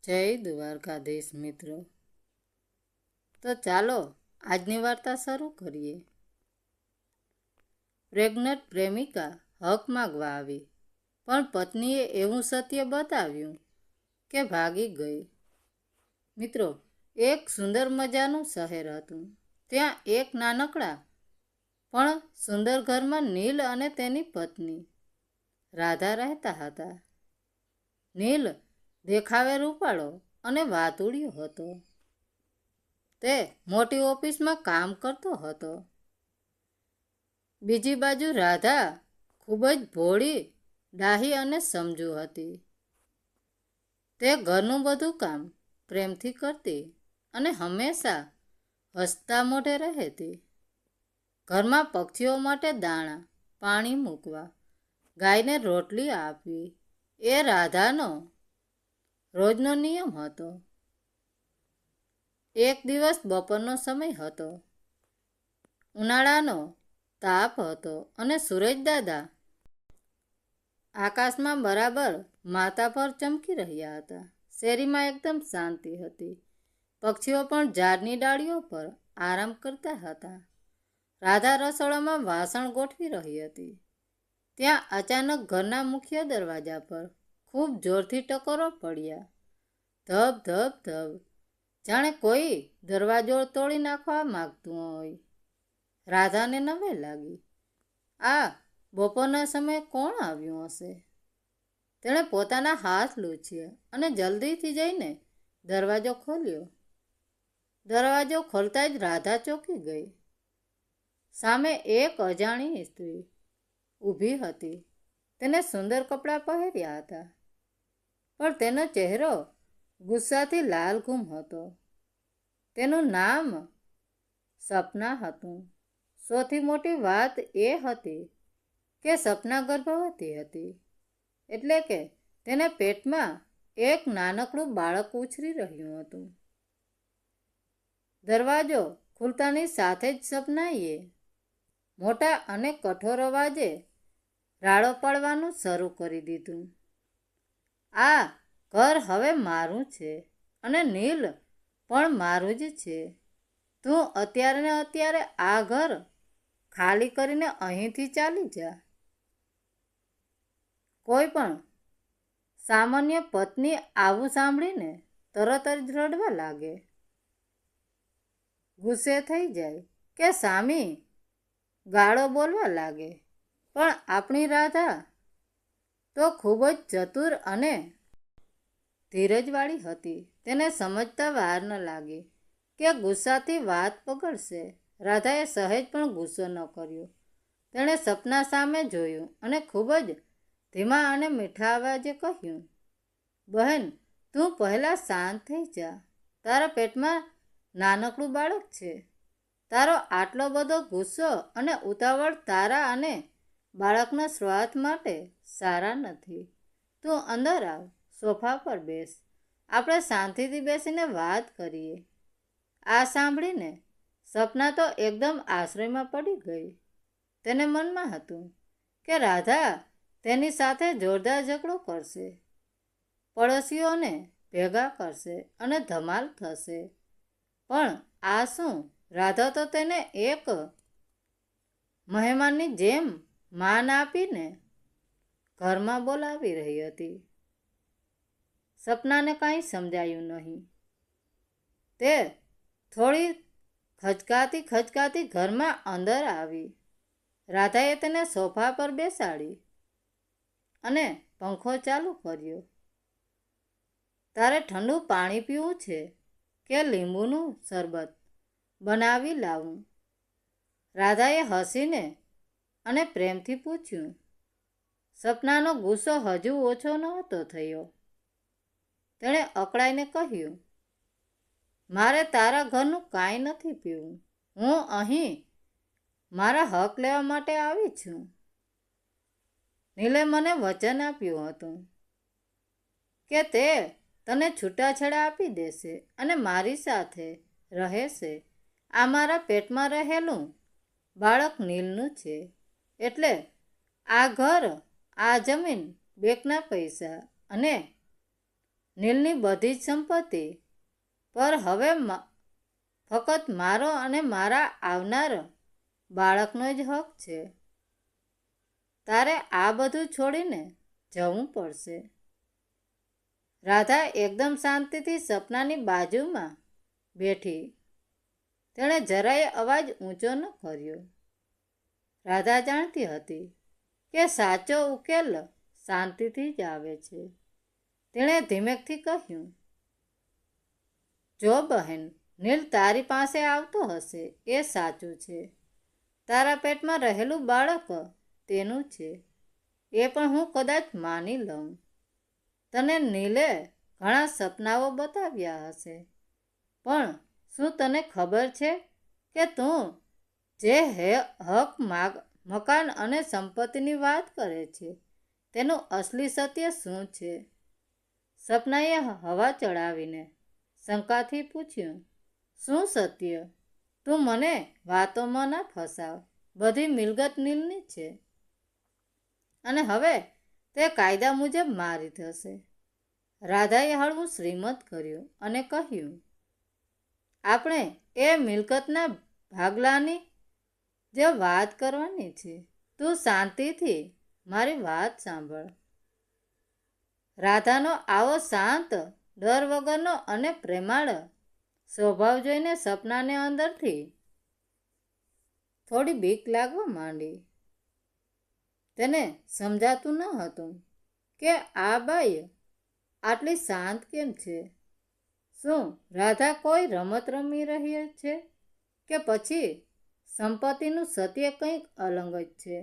જય દ્વારકાધીશ મિત્રો. તો ચાલો આજની વાર્તા શરૂ કરીએ. પ્રેગ્નન્ટ પ્રેમિકા હક માગવા આવી, પણ પત્નીએ એવું સત્ય બતાવ્યું કે ભાગી ગઈ. મિત્રો, એક સુંદર મજાનું શહેર હતું. ત્યાં એક નાનકડા પણ સુંદર ઘરમાં નીલ અને તેની પત્ની રાધા રહેતા હતા. નીલ દેખાવે રૂપાળો અને વાતુડિયો હતો. તે મોટી ઓફિસમાં કામ કરતો હતો. બીજી બાજુ રાધા ખૂબ જ ભોળી, ડાહી અને સમજુ હતી. તે ઘરનું બધું કામ પ્રેમથી કરતી અને હંમેશા હસતા મોઢે રહેતી. ઘરમાં પક્ષીઓ માટે દાણા, પાણી મૂકવા, ગાયને રોટલી આપવી એ રાધાનો રોજનો નિયમ હતો. એક દિવસ બપોરનો સમય હતો. ઉનાળાનો તાપ હતો અને સૂરજદાદા આકાશમાં બરાબર માથા પર ચમકી રહ્યા હતા. શેરીમાં એકદમ શાંતિ હતી. પક્ષીઓ પણ ઝાડની ડાળીઓ પર આરામ કરતા હતા. રાધા રસોડામાં વાસણ ગોઠવી રહી હતી. ત્યાં અચાનક ઘરના મુખ્ય દરવાજા પર ખૂબ જોરથી ટકોરો પડ્યા. ધબ ધબ ધબ, જાણે કોઈ દરવાજો તોડી નાખવા માગતું હોય. રાધાને નવાઈ લાગી. આ બપોરના સમયે કોણ આવ્યું હશે? તેણે પોતાના હાથ લૂછ્યા અને જલ્દીથી જઈને દરવાજો ખોલ્યો. દરવાજો ખોલતા જ રાધા ચોંકી ગઈ. સામે એક અજાણી સ્ત્રી ઊભી હતી. તેને સુંદર કપડાં પહેર્યા હતા, પણ તેનો ચહેરો ગુસ્સાથી લાલઘૂમ હતો. તેનું નામ સપના હતું. સૌથી મોટી વાત એ હતી કે સપના ગર્ભવતી હતી, એટલે કે તેને પેટમાં એક નાનકડું બાળક ઉછરી રહ્યું હતું. દરવાજો ખુલતાની સાથે જ સપનાએ મોટા અને કઠોર અવાજે રાડો પાડવાનું શરૂ કરી દીધું. આ ઘર હવે મારું છે અને નીલ પણ મારું જ છે. તું અત્યારે ને અત્યારે આ ઘર ખાલી કરીને અહીંથી ચાલી જા. કોઈ પણ સામાન્ય પત્ની આવું સાંભળીને તરત જ રડવા લાગે, ગુસ્સે થઈ જાય કે સામી ગાળો બોલવા લાગે. પણ આપણી રાધા તો ખૂબ જ ચતુર અને ધીરજવાળી હતી. તેને સમજતા વાર ન લાગી કે ગુસ્સાથી વાત બગડશે. રાધાએ સહેજ પણ ગુસ્સો ન કર્યો. તેણે સપના સામે જોયું અને ખૂબ જ ધીમા અને મીઠા અવાજે કહ્યું, બહેન, તું પહેલાં શાંત થઈ જા. તારા પેટમાં નાનકડું બાળક છે. તારો આટલો બધો ગુસ્સો અને ઉતાવળ તારા અને બાળકના સ્વાસ્થ્ય માટે સારા નથી. તું અંદર આવ, સોફા પર બેસ. આપણે શાંતિથી બેસીને વાત કરીએ. આ સાંભળીને સપના તો એકદમ આશ્ચર્યમાં પડી ગઈ. તેને મનમાં હતું કે રાધા તેની સાથે જોરદાર ઝઘડો કરશે, પડોશીઓને ભેગા કરશે અને ધમાલ થશે. પણ આ શું? રાધા તો તેને એક મહેમાનની જેમ માન આપીને ઘરમાં બોલાવી રહી હતી. સપનાને કાંઈ સમજાયું નહીં. તે થોડી ખચકાતી ઘરમાં અંદર આવી. રાધાએ તેને સોફા પર બેસાડી અને પંખો ચાલુ કર્યો. તારે ઠંડુ પાણી પીવું છે કે લીંબુનું શરબત બનાવી લાવું? રાધાએ હસીને અને પ્રેમથી પૂછ્યું. સપનાનો ગુસ્સો હજુ ઓછો નહોતો થયો. તેણે અકળાઈને કહ્યું, મારે તારા ઘરનું કાંઈ નથી પીવું. હું અહીં મારા હક લેવા માટે આવી છું. નીલે મને વચન આપ્યું હતું કે તે તને છૂટાછેડા આપી દેશે અને મારી સાથે રહેશે. આ મારા પેટમાં રહેલું બાળક નીલનું છે. એટલે આ ઘર, આ જમીન, બેંકના પૈસા અને નીલની બધી જ સંપત્તિ પર હવે ફક્ત મારો અને મારા આવનાર બાળકનો જ હક છે. તારે આ બધું છોડીને જવું પડશે. રાધા એકદમ શાંતિથી સપનાની બાજુમાં બેઠી. તેણે જરાય અવાજ ઊંચો ન કર્યો. રાધા જાણતી હતી કે સાચો ઉકેલ શાંતિથી જ આવે છે. તેણે ધીમેકથી કહ્યું, જો બહેન, નીલ તારી પાસે આવતો હશે એ સાચું છે. તારા પેટમાં રહેલું બાળક તેનું છે એ પણ હું કદાચ માની લઉં. તને નીલે ઘણા સપનાઓ બતાવ્યા હશે, પણ શું તને ખબર છે કે તું જે હક મકાન અને સંપત્તિની વાત કરે છે તેનું અસલી સત્ય શું છે? સપનાએ હવા ચડાવીને શંકાથી પૂછ્યું, શું સત્ય? તું મને વાતોમાં ના ફસાવ. બધી મિલકત નીલની છે અને હવે તે કાયદા મુજબ મારી થશે. રાધાએ હળવું શ્રીમત કર્યું અને કહ્યું, આપણે એ મિલકતના ભાગલાની જે વાત કરવાની છે. તું શાંતિથી મારી વાત સાંભળ. રાધાનો આવો શાંત, ડર વગરનો અને પ્રેમાળ સ્વભાવ જોઈને સપનાને અંદરથી થોડી બીક લાગવા માંડી. તેને સમજાતું ન હતું કે આ બાઈ આટલી શાંત કેમ છે. શું રાધા કોઈ રમત રમી રહી છે કે પછી સંપત્તિનું સત્ય કંઈક અલગ જ છે?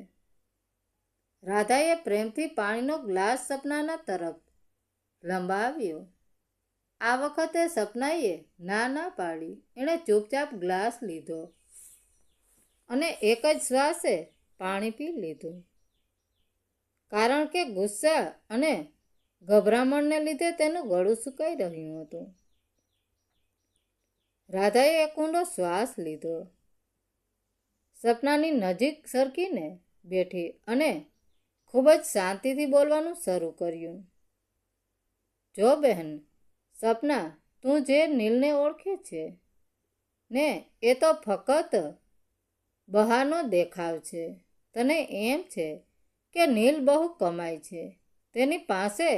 રાધાએ પ્રેમથી પાણીનો ગ્લાસ સપનાના તરફ લંબાવ્યો. આ વખતે સપનાએ ના પાડી. એણે ચૂપચાપ ગ્લાસ લીધો અને એક જ શ્વાસે પાણી પી લીધું. કારણ કે ગુસ્સા અને ગભરામણને લીધે તેનું ગળું સુકાઈ રહ્યું હતું. રાધાએ એક ઊંડો શ્વાસ લીધો, સપનાની નજીક સરકીને બેઠી અને ખૂબ જ શાંતિથી બોલવાનું શરૂ કર્યું. જો બહેન, સપના, તું જે નીલને ઓળખે છે ને એ તો ફક્ત બહારનો દેખાવ છે. તને એમ છે કે નીલ બહુ કમાય છે, તેની પાસે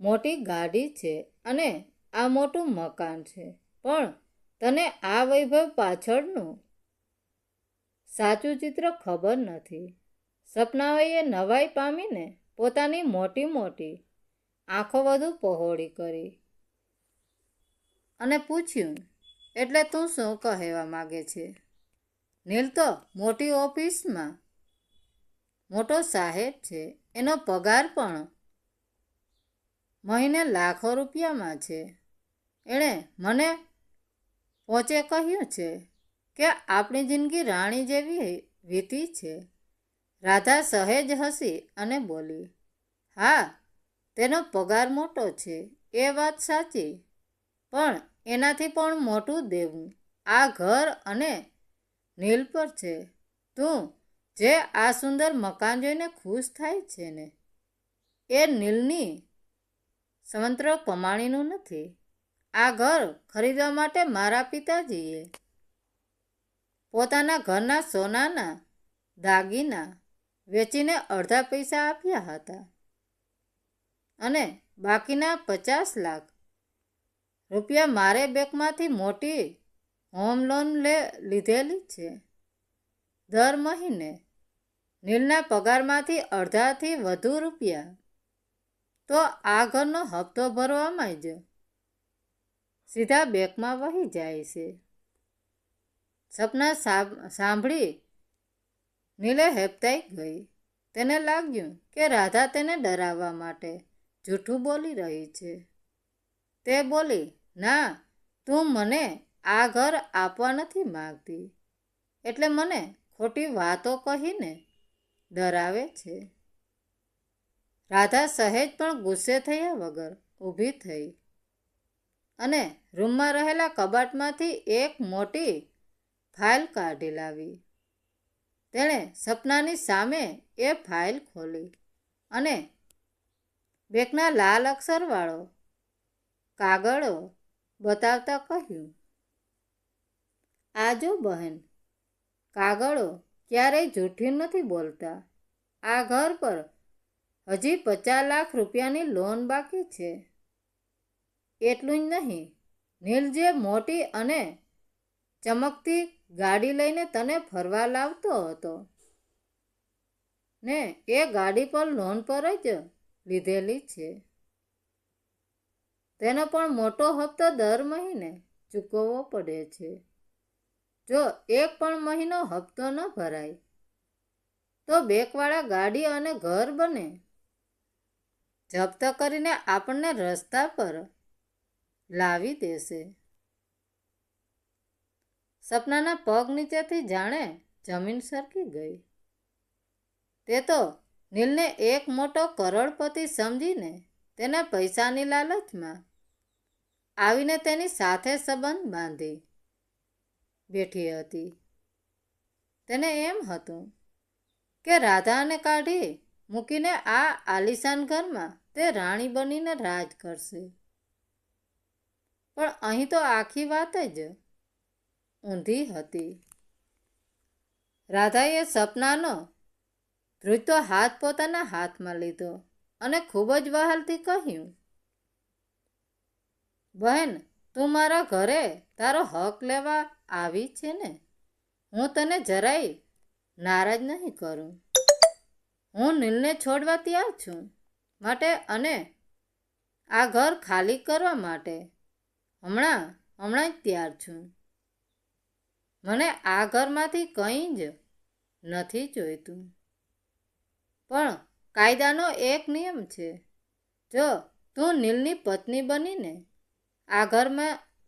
મોટી ગાડી છે અને આ મોટું મકાન છે, પણ તને આ વૈભવ પાછળનું સાચું ચિત્ર ખબર નથી. સપનાએ નવાઈ પામીને પોતાની મોટી મોટી આંખો વધુ પહોળી કરી અને પૂછ્યું, એટલે તું શું કહેવા માંગે છે? નીલ તો મોટી ઓફિસમાં મોટો સાહેબ છે. એનો પગાર પણ મહિને લાખો રૂપિયામાં છે. એણે મને પોચે કહ્યું છે કે આપણી જિંદગી રાણી જેવી વીતી છે. રાધા સહેજ હસી અને બોલી, હા, તેનો પગાર મોટો છે એ વાત સાચી, પણ એનાથી પણ મોટું દેવું આ ઘર અને નીલ પર છે. તું જે આ સુંદર મકાન જોઈને ખુશ થાય છે ને, એ નીલની સ્વતંત્ર કમાણીનું નથી. આ ઘર ખરીદવા માટે મારા પિતાજીએ પોતાના ઘરના સોનાના દાગીના વેચીને અડધા પૈસા આપ્યા હતા અને બાકીના 50 લાખ રૂપિયા મારે બેંકમાંથી મોટી હોમ લોન લીધેલી છે. દર મહિને નીલના પગારમાંથી અડધાથી વધુ રૂપિયા તો આ ઘરનો હપ્તો ભરવામાં જ સીધા બેંકમાં વહી જાય છે. સપના સાંભળી નીલે હેબતાઈ ગઈ. તેને લાગ્યું કે રાધા તેને ડરાવવા માટે જૂઠું બોલી રહી છે. તે બોલી, ના, તું મને આ ઘર આપવા નથી માંગતી, એટલે મને ખોટી વાતો કહીને ડરાવે છે. રાધા સહેજ પણ ગુસ્સે થયા વગર ઊભી થઈ અને રૂમમાં રહેલા કબાટમાંથી એક મોટી ફાઇલ કાઢી લાવી. તેણે સપનાની સામે એ ફાઇલ ખોલી અને બેંકના લાલ અક્ષરવાળો કાગળો બતાવતા કહ્યું, આ જો બહેન, કાગળો ક્યારેય જૂઠું નથી બોલતા. આ ઘર પર હજી 50 લાખ રૂપિયાની લોન બાકી છે. એટલું જ નહીં, નીલ જે મોટી અને ચમકતી ગાડી લઈને તને ફરવા લાવતો હતો ને, એ ગાડી પર લોન પર જ લીધેલી છે. તેનો પણ મોટો હપ્તો દર મહિને ચૂકવવો પડે છે. જો એક પણ મહિનો હપ્તો ન ભરાય તો બેંકવાળા ગાડી અને ઘર બને જપ્ત કરીને આપણને રસ્તા પર લાવી દેશે. સપનાના પગ નીચેથી જાણે જમીન સરકી ગઈ. તે તો નીલને એક મોટો કરોડપતિ સમજીને તેના પૈસાની લાલચમાં આવીને તેની સાથે સંબંધ બાંધી બેઠી હતી. તેને એમ હતું કે રાધાને કાઢી મૂકીને આ આલિશાન ઘરમાં તે રાણી બનીને રાજ કરશે. પણ અહીં તો આખી વાત જ ઊંધી હતી. રાધાએ સપનાનો ધ્રુજતો હાથ પોતાના હાથમાં લીધો અને ખૂબ જ વહાલથી કહ્યું, બહેન, તું મારા ઘરે તારો હક લેવા આવી છે ને? હું તને જરાય નારાજ નહીં કરું. હું નીલને છોડવા તૈયાર છું માટે અને આ ઘર ખાલી કરવા માટે હમણાં જ તૈયાર છું. મને આ ઘરમાંથી કંઈ જ નથી જોઈતું. પણ કાયદાનો એક નિયમ છે, જો તું નીલની પત્ની બનીને આ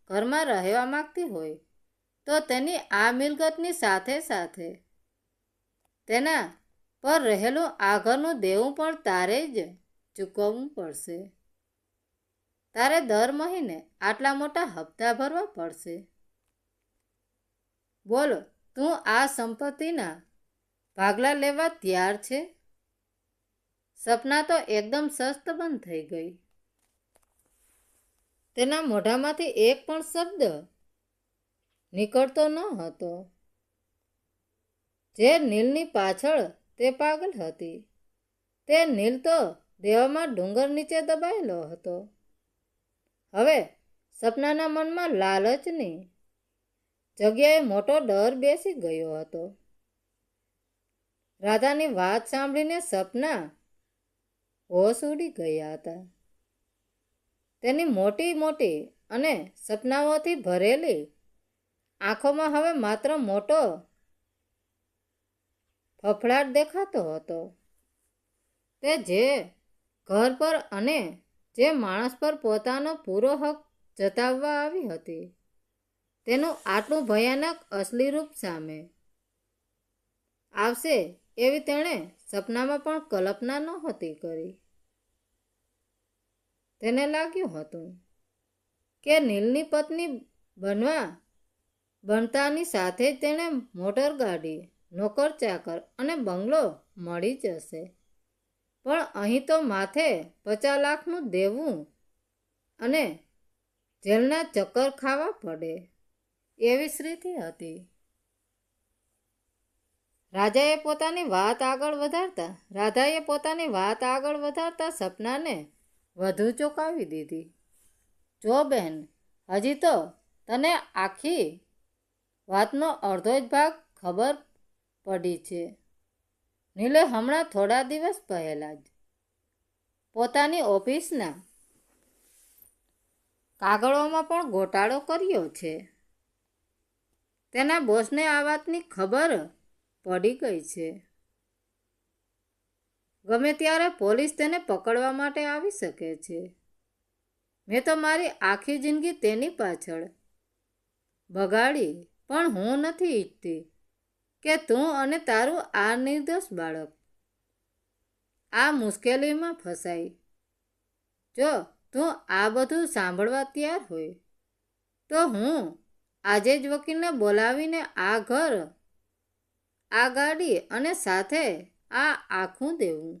ઘરમાં રહેવા માંગતી હોય તો તેની આ મિલકતની સાથે સાથે તેના પર રહેલું આ ઘરનું દેવું પણ તારે જ ચૂકવવું પડશે. તારે દર મહિને આટલા મોટા હપ્તા ભરવા પડશે. બોલ, તું આ સંપત્તિના ભાગલા લેવા તૈયાર છે? સપના તો એકદમ સસ્તબંધ થઈ ગઈ. તેના મોઢામાંથી એક પણ શબ્દ નીકળતો ન હતો. જે નીલની પાછળ તે પાગલ હતી, તે નીલ તો દેવામાં ડુંગર નીચે દબાયેલો હતો. હવે સપનાના મનમાં લાલચની જગ્યાએ મોટો ડર બેસી ગયો હતો. રાધાની વાત સાંભળીને સપના હોશ ઉડી ગયા હતા. તેની મોટી મોટી અને સપનાઓથી ભરેલી આંખોમાં હવે માત્ર મોટો ફફડાટ દેખાતો હતો. તે જે ઘર પર અને જે માણસ પર પોતાનો પૂરો હક જતાવવા આવી હતી, તેનું આટલું ભયાનક અસલી રૂપ સામે આવશે એવી તેણે સપનામાં પણ કલ્પના નહોતી કરી. તેને લાગ્યું હતું કે નીલની પત્ની બનતાની સાથે જ તેણે મોટર ગાડી, નોકર ચાકર અને બંગલો મળી જશે. પણ અહીં તો માથે 50 લાખનું દેવું અને જેલના ચક્કર ખાવા પડે એવી સ્થિતિ હતી. રાધાએ પોતાની વાત આગળ વધારતા સપનાને વધુ ચોંકાવી દીધી. જો બહેન, હજી તો તને આખી વાતનો અડધો જ ભાગ ખબર પડી છે. નીલે હમણાં થોડા દિવસ પહેલા જ પોતાની ઓફિસના કાગળોમાં પણ ગોટાળો કર્યો છે. તેના બોસને આ વાતની ખબર પડી ગઈ છે. ગમે ત્યારે પોલીસ તેને પકડવા માટે આવી શકે છે. મેં તો મારી આખી જિંદગી તેની પાછળ બગાડી, પણ હું નથી ઈચ્છતી કે તું અને તારું આ નિર્દોષ બાળક આ મુશ્કેલીમાં ફસાય. જો તું આ બધું સાંભળવા તૈયાર હોય તો હું આજે જ વકીલને બોલાવીને આ ઘર, આ ગાડી અને સાથે આ આખું દેવું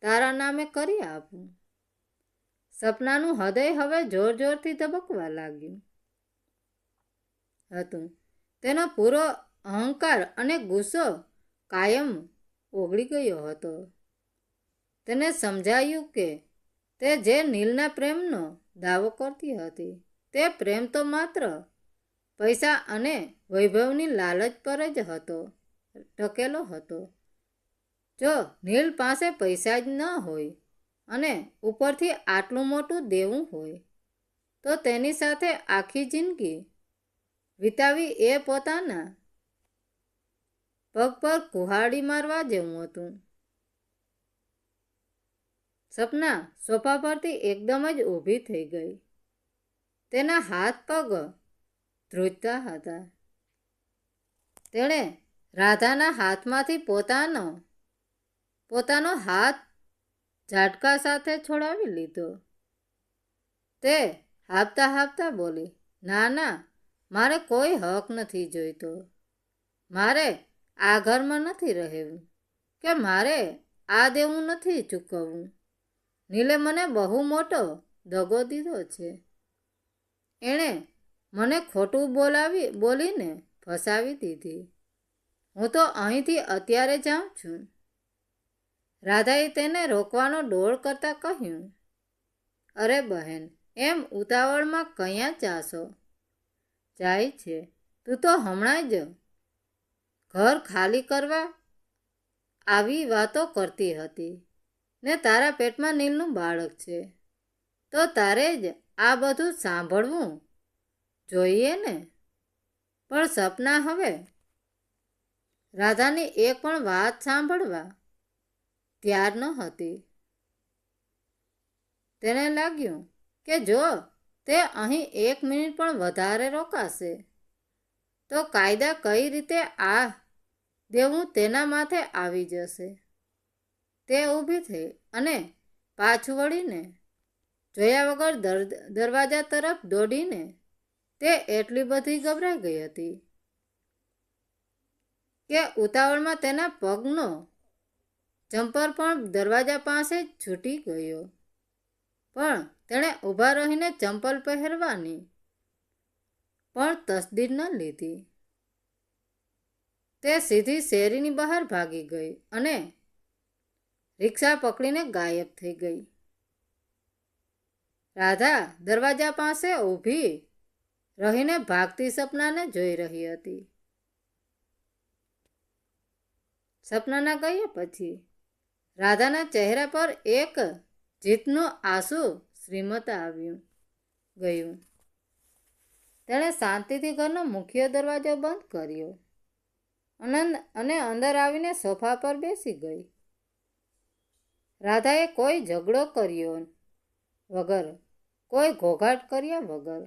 તારા નામે કરી આપું. સપનાનું હૃદય હવે જોર જોરથી ધબકવા લાગ્યું હતું. તેનો પૂરો અહંકાર અને ગુસ્સો કાયમ ઓગળી ગયો હતો. તેને સમજાયું કે તે જે નીલના પ્રેમનો દાવો કરતી હતી તે પ્રેમ તો માત્ર પૈસા અને વૈભવની લાલચ પર જ ટકેલો હતો. જો નીલ પાસે પૈસા જ ન હોય અને ઉપરથી આટલું મોટું દેવું હોય તો તેની સાથે આખી જિંદગી વિતાવી એ પોતાના પગ પર કુહાડી મારવા જેવું હતું. સપના સોફા પરથી એકદમ જ ઊભી થઈ ગઈ. તેના હાથ પગ ધ્રુજતા હતા. તેણે રાધાના હાથમાંથી પોતાનો હાથ ઝાટકા સાથે છોડાવી લીધો. તે હાંફતા હાંફતા બોલી, ના ના, મારે કોઈ હક નથી જોઈતો. મારે આ ઘરમાં નથી રહેવું કે મારે આ દેવું નથી ચૂકવવું. નીલે મને બહુ મોટો દગો દીધો છે. એણે મને ખોટું બોલીને ફસાવી દીધી. હું તો અહીંથી અત્યારે જાઉં છું. રાધાએ તેને રોકવાનો ડોળ કરતાં કહ્યું, અરે બહેન, એમ ઉતાવળમાં ક્યાં જાય છે? તું તો હમણાં જ ઘર ખાલી કરવા આવી વાતો કરતી હતી ને તારા પેટમાં નીલનું બાળક છે, તો તારે જ આ બધું સાંભળવું જોઈએ ને. પણ સપના હવે રાધાની એક પણ વાત સાંભળવા તૈયાર ન હતી. તેને લાગ્યું કે જો તે અહીં 1 મિનિટ પણ વધારે રોકાશે તો કાયદા કઈ રીતે આ દેવું તેના માથે આવી જશે. તે ઊભી થઈ અને પાછું વળીને જોયા વગર દરવાજા તરફ દોડીને તે એટલી બધી ગભરાઈ ગઈ હતી કે ઉતાવળમાં તેના પગનો ચંપલ પણ દરવાજા પાસે જ છૂટી ગયો. પણ તેણે ઊભા રહીને ચંપલ પહેરવાની પણ તસદીર ન લીધી. તે સીધી શેરીની બહાર ભાગી ગઈ અને રિક્ષા પકડીને ગાયબ થઈ ગઈ. રાધા દરવાજા પાસે ઊભી રહીને ભાગતી સપનાને જોઈ રહી હતી. સપનાના ગયા પછી રાધાના ચહેરા પર એક જીતનું આંસુ શ્રીમત ગયું. તેણે શાંતિથી ઘરનો મુખ્ય દરવાજો બંધ કર્યો અને અંદર આવીને સોફા પર બેસી ગઈ. રાધાએ કોઈ ઝઘડો કર્યો વગર, કોઈ ઘોઘાટ કર્યા વગર,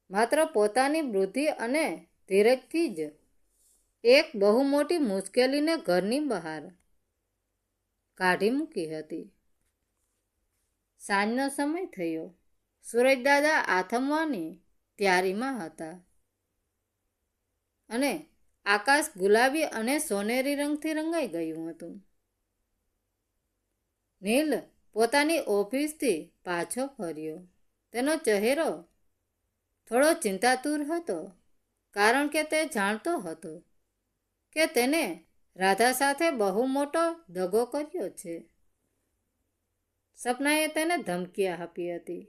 માત્ર પોતાની બુદ્ધિ અને ધીરજથી જ એક બહુ મોટી મુશ્કેલીને ઘરની બહાર કાઢી મૂકી હતી. સાંજનો સમય થયો. સૂરજદાદા આથમવાની તૈયારીમાં હતા અને આકાશ ગુલાબી અને સોનેરી રંગથી રંગાઈ ગયું હતું. નીલ પોતાની ઓફિસથી પાછો ફર્યો. તેનો ચહેરો થોડો ચિંતાતુર હતો, કારણ કે તે જાણતો હતો કે તેને રાધા સાથે બહુ મોટો દગો કર્યો છે. સપનાએ તેને ધમકી આપી હતી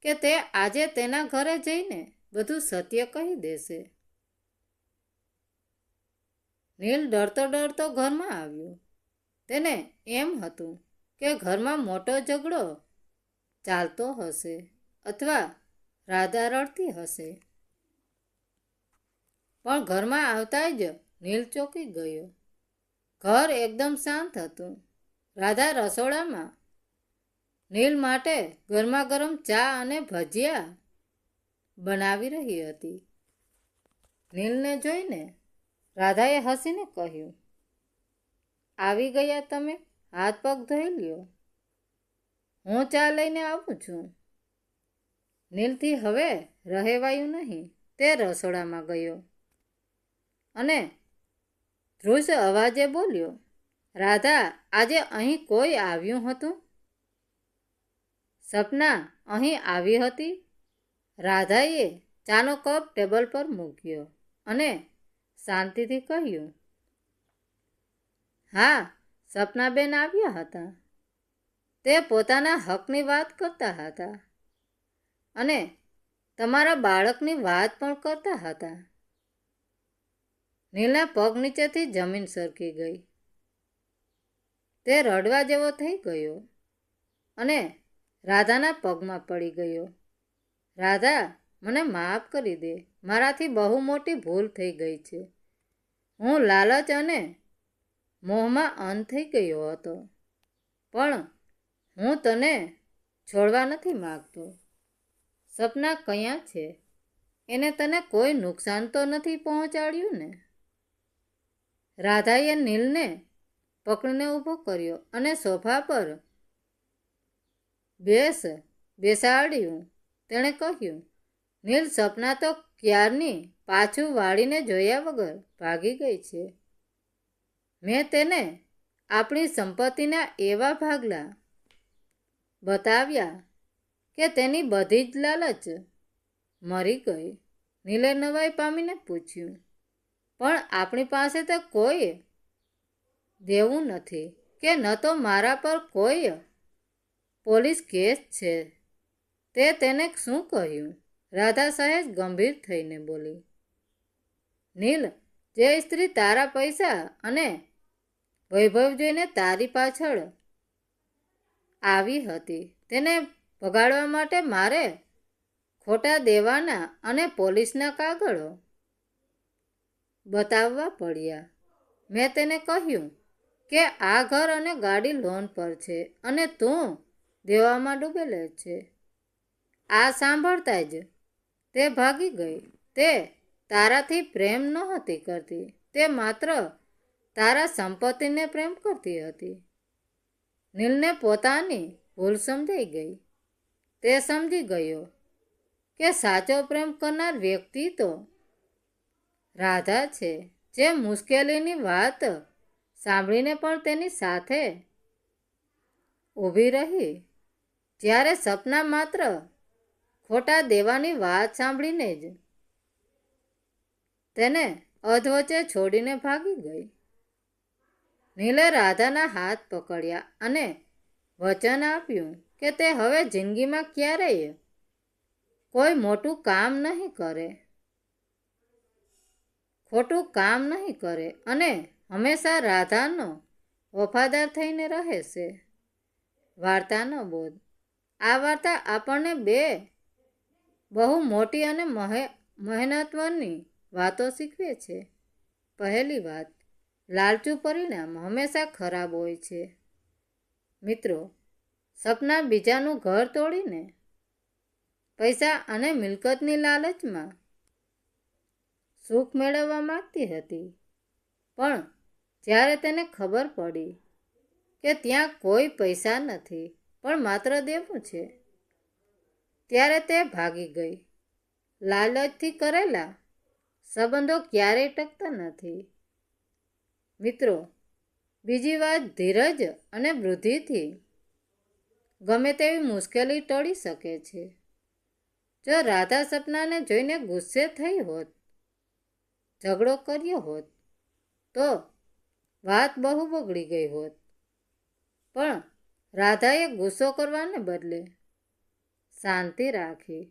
કે તે આજે તેના ઘરે જઈને બધું સત્ય કહી દેશે. નીલ ડરતો ઘરમાં આવ્યો. તેને એમ હતું કે ઘરમાં મોટો ઝઘડો ચાલતો હશે અથવા રાધા રડતી હશે. પણ ઘરમાં આવતા જ નીલ ચોંકી ગયો. ઘર એકદમ શાંત હતું. રાધા રસોડામાં નીલ માટે ગરમા ગરમ ચા અને ભજીયા બનાવી રહી હતી. નીલને જોઈને રાધાએ હસીને કહ્યું, આવી ગયા તમે? હાથ પગ ધોઈ લ્યો, હું ચા લઈને આવું છું. નીલથી હવે રહેવાયું નહીં. તે રસોડામાં ગયો અને ધ્રુજ અવાજે બોલ્યો, રાધા, આજે અહીં કોઈ આવ્યું હતું? સપના અહીં આવી હતી? રાધાએ ચાનો કપ ટેબલ પર મૂક્યો અને શાંતિથી કહ્યું, હા, સપનાબેન આવ્યા હતા. તે પોતાના હકની વાત કરતા હતા અને તમારા બાળકની વાત પણ કરતા હતા. નીલના પગ નીચેથી જમીન સરકી ગઈ. તે રડવા જેવો થઈ ગયો અને રાધાના પગમાં પડી ગયો. રાધા, મને માફ કરી દે. મારાથી બહુ મોટી ભૂલ થઈ ગઈ છે. હું લાલચ અને મોહમાં અંધ થઈ ગયો હતો. પણ હું તને છોડવા નથી માગતો. સપના ક્યાં છે? એને તને કોઈ નુકસાન તો નથી પહોંચાડ્યું ને? રાધાએ નીલને પકડીને ઊભો કર્યો અને સોફા પર બેસાડ્યું. તેણે કહ્યું, નીલ, સપના તો ક્યારની પાછું વાળીને જોયા વગર ભાગી ગઈ છે. મેં તેને આપણી સંપત્તિના એવા ભાગલા બતાવ્યા કે તેની બધી જ લાલચ મરી ગઈ. નીલે નવાઈ પામીને પૂછ્યું, પણ આપણી પાસે તો કોઈ દેવું નથી કે ન તો મારા પર કોઈ પોલીસ કેસ છે. તે તેને શું કહ્યું? રાધા સહેજ ગંભીર થઈને બોલી, નીલ, જે સ્ત્રી તારા પૈસા અને વૈભવ જોઈને તારી પાછળ આવી હતી, તેને ભગાડવા માટે મારે ખોટા દેવાના અને પોલીસના કાગળો બતાવવા પડ્યા. મેં તેને કહ્યું કે આ ઘર અને ગાડી લોન પર છે અને તું દેવામાં ડૂબેલો છે. આ સાંભળતા જ તે ભાગી ગઈ. તે તારાથી પ્રેમ નહોતી કરતી. તે માત્ર તારા સંપત્તિને પ્રેમ કરતી હતી. નીલને પોતાની ભૂલ સમજાઈ ગઈ. તે સમજી ગયો કે સાચો પ્રેમ કરનાર વ્યક્તિ તો રાધા છે, જે મુશ્કેલીની વાત સાંભળીને પણ તેની સાથે ઊભી રહી. જ્યારે સપના માત્ર ખોટા દેવાની વાત સાંભળીને જ તેને અધવચ્ચે છોડીને ભાગી ગઈ. નીલે રાધાના હાથ પકડ્યા અને વચન આપ્યું કે તે હવે જિંદગીમાં ક્યારેય કોઈ મોટું કામ નહીં કરે, ખોટું કામ નહીં કરે અને હંમેશા રાધાનો વફાદાર થઈને રહેશે. વાર્તાનો બોધ. આ વાર્તા આપણને બે બહુ મોટી અને મહત્વની વાતો શીખવે છે. પહેલી વાત, લાલચુ પરિણામ હંમેશા ખરાબ હોય છે. મિત્રો, સપના બીજાનું ઘર તોડીને પૈસા અને મિલકતની લાલચમાં સુખ મેળવવા માંગતી હતી. પણ જ્યારે તેને ખબર પડી કે ત્યાં કોઈ પૈસા નથી પણ માત્ર દેવું છે, ત્યારે તે ભાગી ગઈ. લાલચથી કરેલા સંબંધો ક્યારેય ટકતા નથી. મિત્રો, બીજી વાત, ધીરજ અને બુદ્ધિથી ગમે તેવી મુશ્કેલી ટળી શકે છે. જો રાધા સપનાને જોઈને ગુસ્સે થઈ હોત, ઝઘડો કર્યો હોત, તો વાત બહુ બગડી ગઈ હોત. પણ રાધાએ ગુસ્સો કરવાને બદલે શાંતિ રાખી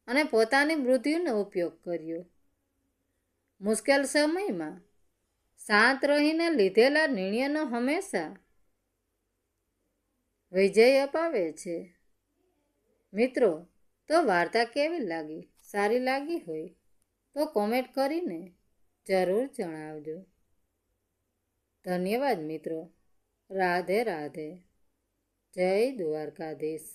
અને પોતાની બુદ્ધિનો ઉપયોગ કર્યો. મુશ્કેલ સમયમાં શાંત રહીને લીધેલા નિર્ણયનો હંમેશા વિજય અપાવે છે. મિત્રો, તો વાર્તા કેવી લાગી? સારી લાગી હોય તો કોમેન્ટ કરીને જરૂર જણાવજો. ધન્યવાદ મિત્રો. રાધે રાધે. જય દ્વારકાધીશ.